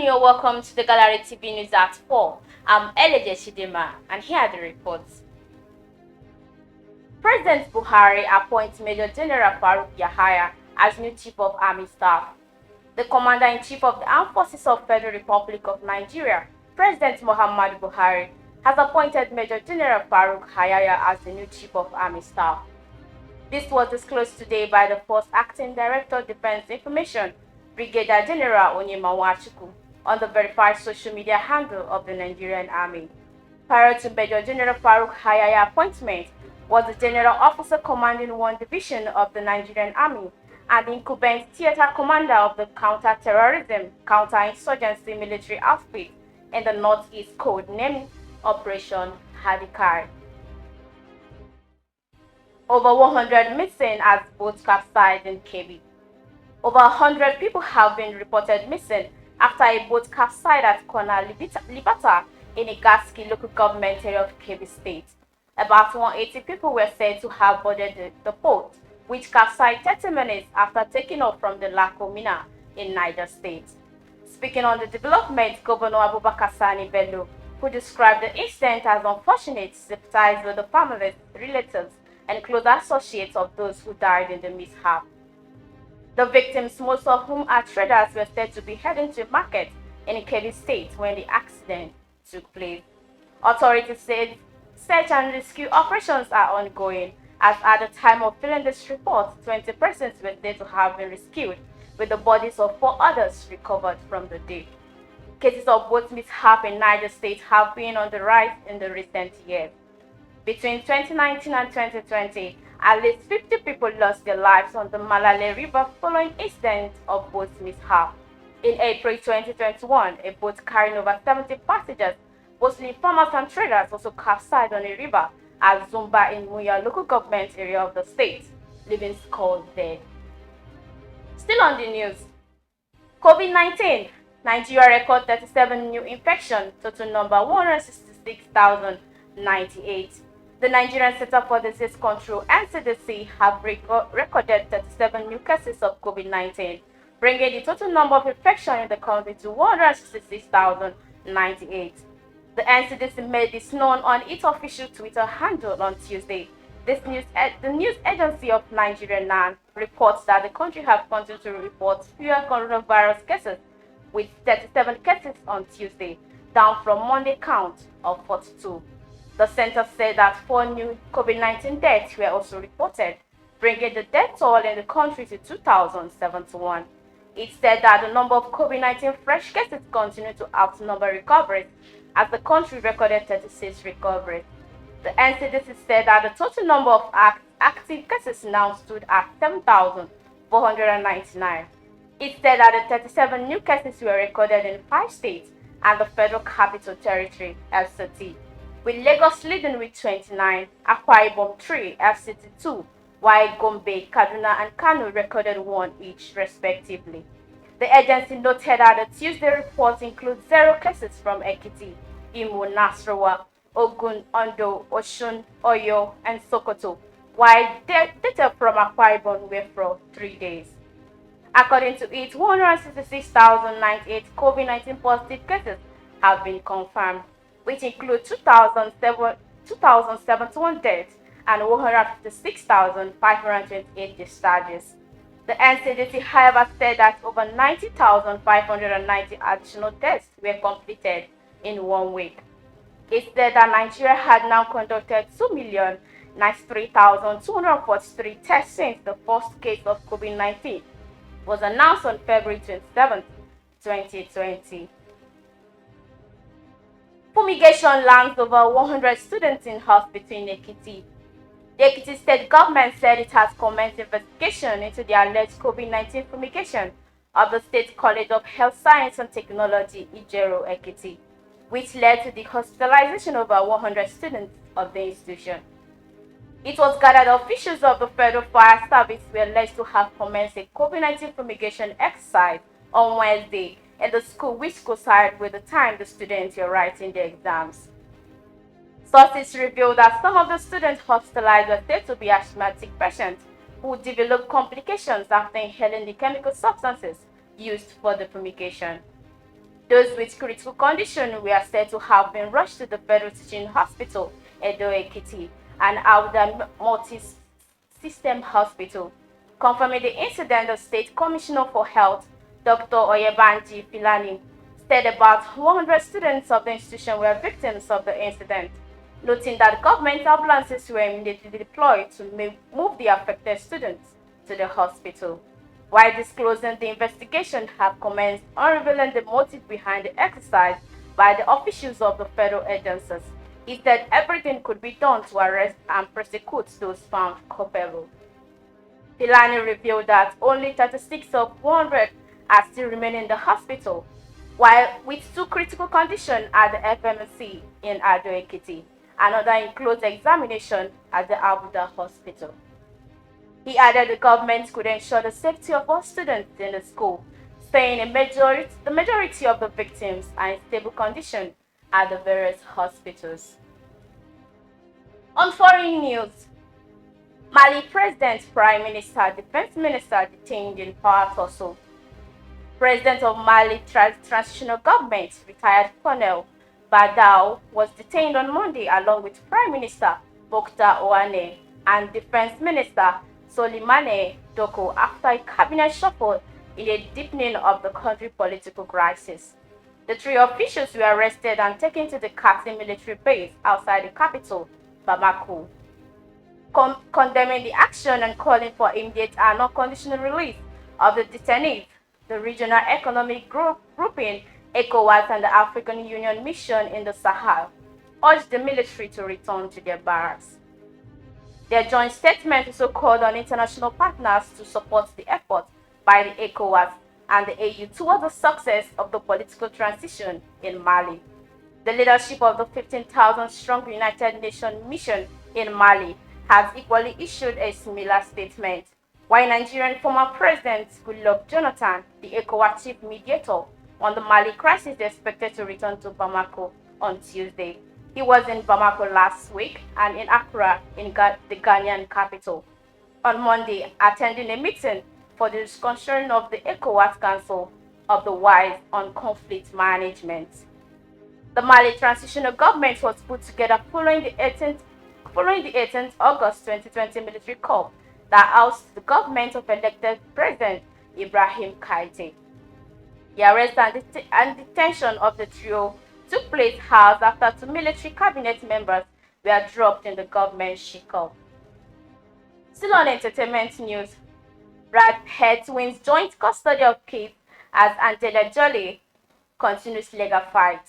you're welcome to the Gallery TV News at 4. I'm Eleje Chidima, and here are the reports. President Buhari appoints Major General FAROUK YAHAYA as new Chief of Army Staff. The Commander-in-Chief of the Armed Forces of the Federal Republic of Nigeria, President Muhammadu Buhari, has appointed Major General FAROUK YAHAYA as the new Chief of Army Staff. This was disclosed today by the First Acting Director of Defense Information, Brigadier General Onyemawachuku, on the verified social media handle of the Nigerian Army. Prior to Major General FAROUK YAHAYA appointment was the General Officer commanding 1 Division of the Nigerian Army and the incumbent theater commander of the Counter-Terrorism, Counter-Insurgency Military Outfit in the Northeast, codenamed Operation Hadikar. Over 100 missing as boat capsized in Kebbi. Over 100 people have been reported missing after a boat capsized at Kona Libata in Igaski local government area of Kebbi State. About 180 people were said to have boarded the boat, which capsized 30 minutes after taking off from the Lakomina in Niger State. Speaking on the development, Governor Abubakar Sani Bello, who described the incident as unfortunate, sympathized with the families, relatives, and close associates of those who died in the mishap. The victims, most of whom are traders, were said to be heading to a market in Kebbi State when the accident took place. Authorities said search and rescue operations are ongoing, as at the time of filing this report, 20 persons were said to have been rescued, with the bodies of 4 others recovered from the deep. Cases of boat mishap in Niger State have been on the rise in the recent years. Between 2019 and 2020, at least 50 people lost their lives on the Malale River following incidents of boat mishap. In April 2021, a boat carrying over 70 passengers, mostly farmers and traders, also capsized on a river at Zumba in Muya local government area of the state, leaving scores dead. Still on the news, COVID-19, Nigeria record 37 new infections, total number 166,098. The Nigerian Center for Disease Control (NCDC) have recorded 37 new cases of COVID-19, bringing the total number of infections in the country to 166,098. The NCDC made this known on its official Twitter handle on Tuesday. The news agency of Nigeria NAN reports that the country has continued to report fewer coronavirus cases, with 37 cases on Tuesday, down from Monday count of 42. The center said that 4 new COVID-19 deaths were also reported, bringing the death toll in the country to 2,071. It said that the number of COVID-19 fresh cases continued to outnumber recoveries, as the country recorded 36 recoveries. The NCDC said that the total number of active cases now stood at 7,499. It said that the 37 new cases were recorded in 5 states and the Federal Capital Territory (FCT), with Lagos leading with 29, Akwa Ibom 3, FCT 2, while Gombe, Kaduna, and Kano recorded 1 each, respectively. The agency noted that the Tuesday report includes 0 cases from Ekiti, Imo, Nasarawa, Ogun, Ondo, Osun, Oyo, and Sokoto, while data from Akwa Ibom were for 3 days. According to it, 166,098 COVID-19 positive cases have been confirmed, which include 2,071 deaths and 156,528 discharges. The NCDC, however, said that over 90,590 additional tests were completed in 1 week. It said that Nigeria had now conducted 2,093,243 tests since the first case of COVID-19 was announced on February 27, 2020. Fumigation lands over 100 students in hospital in Ekiti. The Ekiti state government said it has commenced investigation into the alleged COVID-19 fumigation of the State College of Health Science and Technology, Ijero, Ekiti, which led to the hospitalization of over 100 students of the institution. It was gathered officials of the Federal Fire Service were alleged to have commenced a COVID-19 fumigation exercise on Wednesday in the school, which coincided with the time the students were writing their exams. Sources revealed that some of the students hospitalized were said to be asthmatic patients who developed complications after inhaling the chemical substances used for the fumigation. Those with critical condition were said to have been rushed to the Federal Teaching Hospital, Edo Ekiti, and Auda Multi-System Hospital. Confirming the incident, the State Commissioner for Health, Dr. Oyebanji Filani, said about 100 students of the institution were victims of the incident, noting that government ambulances were immediately deployed to move the affected students to the hospital. While disclosing the investigation have commenced on revealing the motive behind the exercise by the officials of the federal agencies, he said everything could be done to arrest and prosecute those found culpable. Filani revealed that only 36 of 100 are still remaining in the hospital, while with two critical conditions at the FMC in Ado Ekiti, another in close examination at the Abuja hospital. He added the government could ensure the safety of all students in the school, saying the majority of the victims are in stable condition at the various hospitals. On foreign news, Mali President, Prime Minister, Defense Minister detained in power tussle. President of Mali Transitional Government, retired Colonel Badao, was detained on Monday along with Prime Minister Bokta Ouane and Defense Minister Solimane Doko after a cabinet shuffle in a deepening of the country's political crisis. The three officials were arrested and taken to the Kati military base outside the capital, Bamako. Condemning the action and calling for immediate and unconditional release of the detainees, the Regional Economic Grouping, ECOWAS, and the African Union Mission in the Sahel urged the military to return to their barracks. Their joint statement also called on international partners to support the effort by the ECOWAS and the AU towards the success of the political transition in Mali. The leadership of the 15,000-strong United Nations mission in Mali has equally issued a similar statement, while Nigerian former President Goodluck Jonathan, the ECOWAS chief mediator on the Mali crisis, is expected to return to Bamako on Tuesday. He was in Bamako last week and in Accra, in the Ghanaian capital, on Monday, attending a meeting for the discussion of the ECOWAS Council of the Wise on conflict management. The Mali transitional government was put together following the 18th August 2020 military coup that ousted the government of elected President Ibrahim Keita. The arrest and detention of the trio took place hours after two military cabinet members were dropped in the government shake-up. Still on entertainment news, Brad Pitt wins joint custody of kids as Angelina Jolie continues legal fight.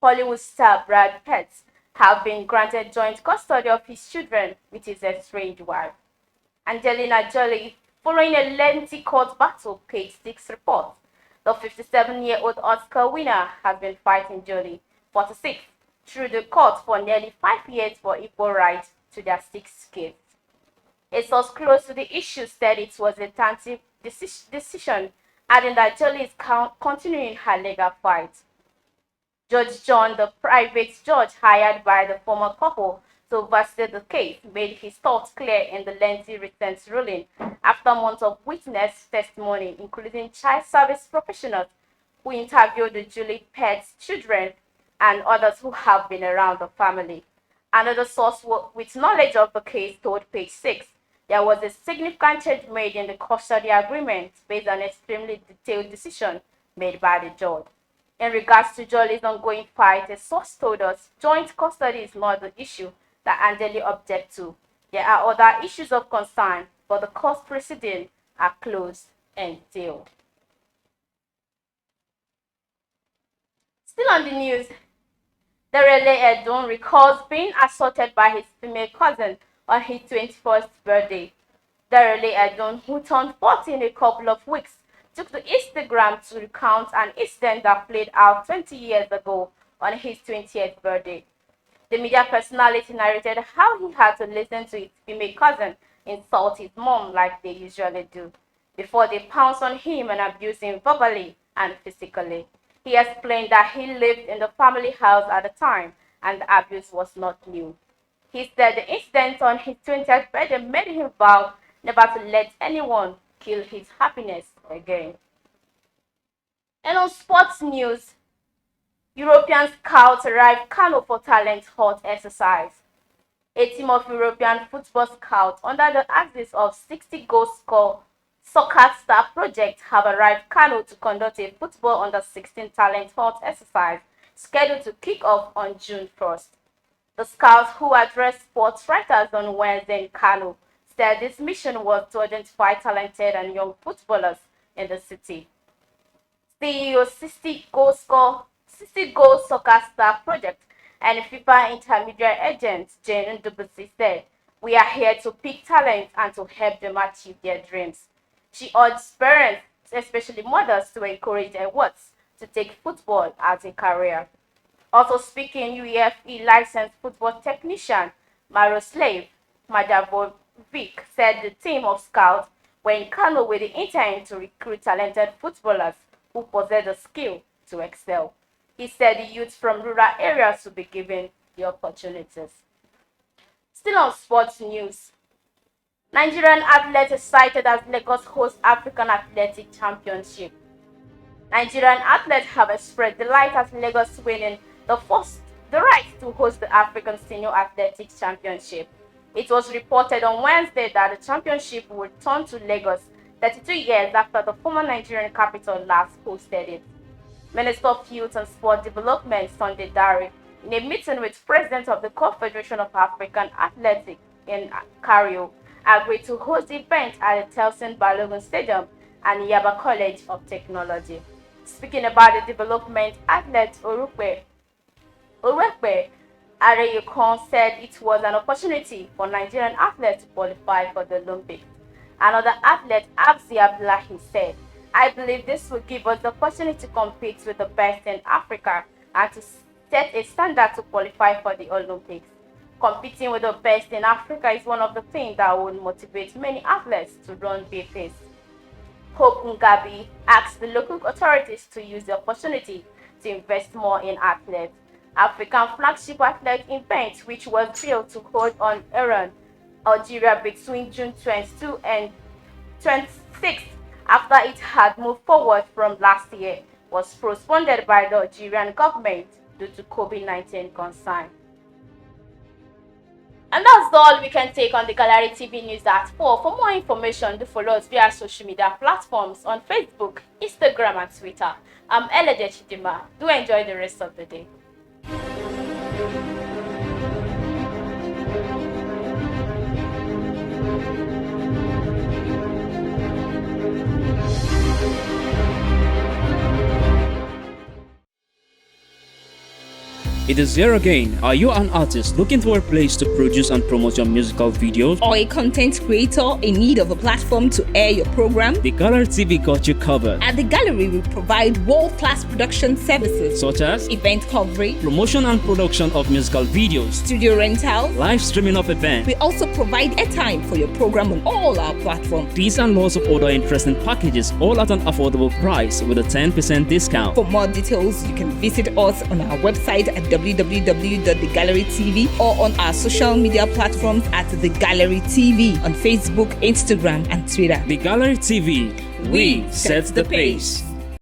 Hollywood star Brad Pitt have been granted joint custody of his children with his estranged wife, Angelina Jolie, following a lengthy court battle, page 6 reports. The 57-year-old Oscar winner has been fighting Jolie, 46, through the court for nearly 5 years for equal rights to their 6 kids. A source close to the issue said it was a tentative decision, adding that Jolie is continuing her legal fight. Judge John, the private judge hired by the former couple to oversee the case, made his thoughts clear in the lengthy recent ruling after months of witness testimony, including child service professionals who interviewed the Julie Pitt's children and others who have been around the family. Another source with knowledge of the case told page 6 there was a significant change made in the custody agreement based on an extremely detailed decision made by the judge. In regards to Jolie's ongoing fight, a source told us joint custody is not the issue that Angeli objects to. There are other issues of concern, but the court proceedings are closed and sealed. Still on the news, Derele Edun recalls being assaulted by his female cousin on his 21st birthday. Derele Edun, who turned 40 in a couple of weeks, took to Instagram to recount an incident that played out 20 years ago on his 20th birthday. The media personality narrated how he had to listen to his female cousin insult his mom like they usually do, before they pounced on him and abused him verbally and physically. He explained that he lived in the family house at the time and the abuse was not new. He said the incident on his 20th birthday made him vow never to let anyone kill his happiness again. And on sports news, European scouts arrive Kano for talent hunt exercise. A team of European football scouts under the axis of 60-goal score soccer star project have arrived Kano to conduct a football under-16 talent hunt exercise scheduled to kick off on June 1st. The scouts, who addressed sports writers on Wednesday in Kano, said this mission was to identify talented and young footballers in the city. CEO 60-goal soccer star project and FIFA intermediate agent Jane Dubusi said, "We are here to pick talent and to help them achieve their dreams." She urged parents, especially mothers, to encourage their wards to take football as a career. Also speaking, UEFA licensed football technician Maroslav Majavovic said the team of scouts were in Kano with the intent to recruit talented footballers who possess the skill to excel. He said the youth from rural areas will be given the opportunities. Still on sports news, Nigerian athletes is cited as Lagos hosts African Athletic Championship. Nigerian athletes have expressed delight at Lagos winning the right to host the African Senior Athletics Championship. It was reported on Wednesday that the championship would return to Lagos 32 years after the former Nigerian capital last hosted it. Minister of Youth and Sport Development Sunday Dare, in a meeting with President of the Confederation of African Athletics in Cairo, agreed to host the event at the Telson Balogun Stadium and Yaba College of Technology. Speaking about the development, athlete Orukpe Areyekon said it was an opportunity for Nigerian athletes to qualify for the Olympics. Another athlete, Abzi Abdullahi, said, "I believe this will give us the opportunity to compete with the best in Africa and to set a standard to qualify for the Olympics. Competing with the best in Africa is one of the things that would motivate many athletes to run BPs." Hope Ngabi asked the local authorities to use the opportunity to invest more in athletes. African flagship athletic event, which was built to hold on Iran, Algeria between June 22 and 26 after it had moved forward from last year, was postponed by the Algerian government due to COVID-19 concern. And that's all we can take on the Gallery TV News at 4. For more information, do follow us via social media platforms on Facebook, Instagram, and Twitter. I'm Elede Chidima. Do enjoy the rest of the day. It is here again. Are you an artist looking for a place to produce and promote your musical videos? Or a content creator in need of a platform to air your program? The Gallery TV got you covered. At the Gallery, we provide world-class production services Such as event coverage, promotion and production of musical videos, studio rental, live streaming of events. We also provide airtime for your program on all our platforms. These and lots of other interesting packages, all at an affordable price with a 10% discount. For more details, you can visit us on our website at www.thegallerytv or on our social media platforms at The Gallery TV on Facebook, Instagram, and Twitter. The Gallery TV, we set the pace.